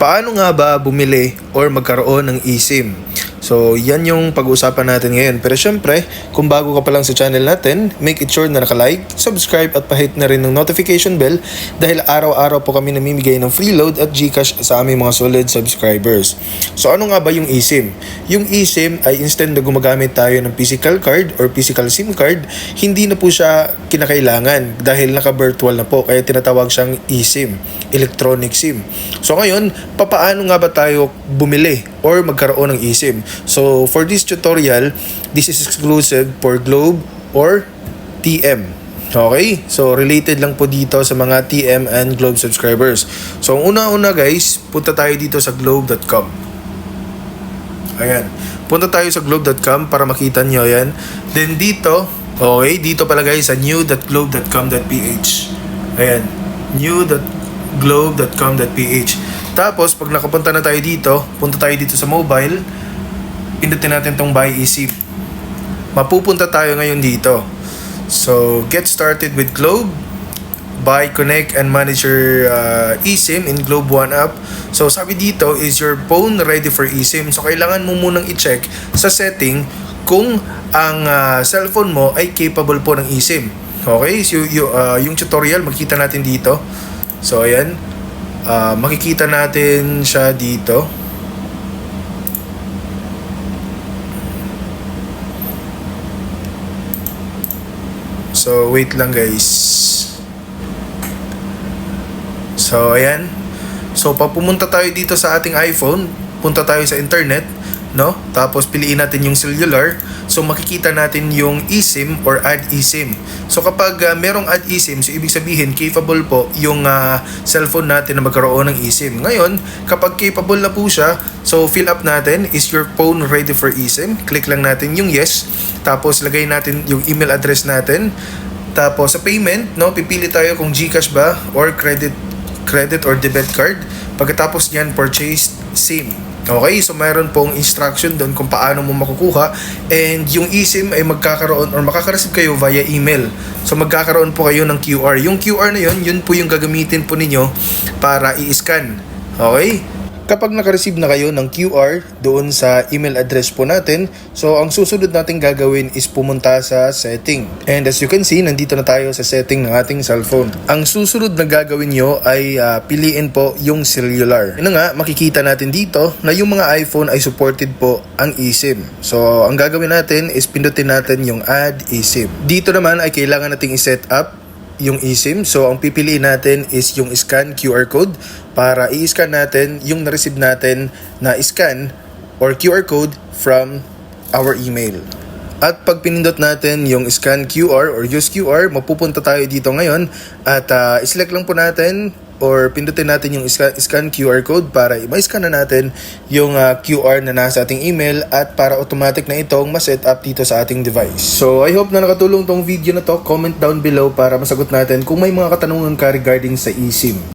Paano nga ba bumili or magkaroon ng eSIM? So, yan yung pag-uusapan natin ngayon. Pero syempre, kung bago ka pa lang sa channel natin, make it sure na naka-like, subscribe at pahit na rin ng notification bell dahil araw-araw po kami namimigay ng free load at GCash sa aming mga solid subscribers. So, ano nga ba yung eSIM? Yung eSIM ay instant na gumagamit tayo ng physical card or physical SIM card, hindi na po siya kinakailangan dahil naka-virtual na po kaya tinatawag siyang eSIM, electronic SIM. So, ngayon, papaano nga ba tayo bumili or magkaroon ng eSIM? So, for this tutorial, this is exclusive for Globe or TM. Okay? So, related lang po dito sa mga TM and Globe subscribers. So, una-una guys, punta tayo dito sa globe.com. Ayan. Punta tayo sa globe.com para makita nyo yan. Then dito, okay, dito pala guys sa new.globe.com.ph. Ayan. new.globe.com.ph. Tapos, pag nakapunta na tayo dito, punta tayo dito sa mobile, pindutin natin tong buy eSIM. Mapupunta tayo ngayon dito. So, get started with Globe. Buy, connect, and manage your eSIM in Globe One app. So, sabi dito, is your phone ready for eSIM? So, kailangan mo munang i-check sa setting kung ang cellphone mo ay capable po ng eSIM. Okay? So, yung tutorial, makikita natin dito. So, ayan. Makikita natin siya dito. So, wait lang guys. So, ayan. So, pumunta tayo dito sa ating iPhone. Punta tayo sa internet, no? Tapos, piliin natin yung cellular. So, makikita natin yung eSIM or add eSIM. So, kapag merong add eSIM, so ibig sabihin, capable po yung cellphone natin na magkaroon ng eSIM. Ngayon, kapag capable na po siya, so fill up natin, is your phone ready for eSIM? Click lang natin yung yes. Tapos, lagay natin yung email address natin. Tapos, sa payment, no, pipili tayo kung GCash ba or credit or debit card. Pagkatapos niyan, purchase SIM. Okay, so mayroon pong instruction doon kung paano mo makukuha, and yung eSIM ay magkakaroon or makaka-receive kayo via email. So magkakaroon po kayo ng QR. Yung QR na yun po yung gagamitin po ninyo para i-scan. Okay? Kapag naka-receive na kayo ng QR doon sa email address po natin, so ang susunod natin gagawin is pumunta sa setting. And as you can see, nandito na tayo sa setting ng ating cellphone. Ang susunod na gagawin nyo ay piliin po yung cellular. Yun nga, makikita natin dito na yung mga iPhone ay supported po ang eSIM. So ang gagawin natin is pindutin natin yung add eSIM. Dito naman ay kailangan nating i-set up yung eSIM. So, ang pipiliin natin is yung scan QR code para i-scan natin yung na-receive natin na scan or QR code from our email. At pag pinindot natin yung scan QR or use QR, mapupunta tayo dito ngayon at select lang po natin or pindutin natin yung scan QR code para ma-scan na natin yung QR na nasa ating email at para automatic na itong ma-set up dito sa ating device. So, I hope na nakatulong tong video na to. Comment down below para masagot natin kung may mga katanungan ka regarding sa eSIM.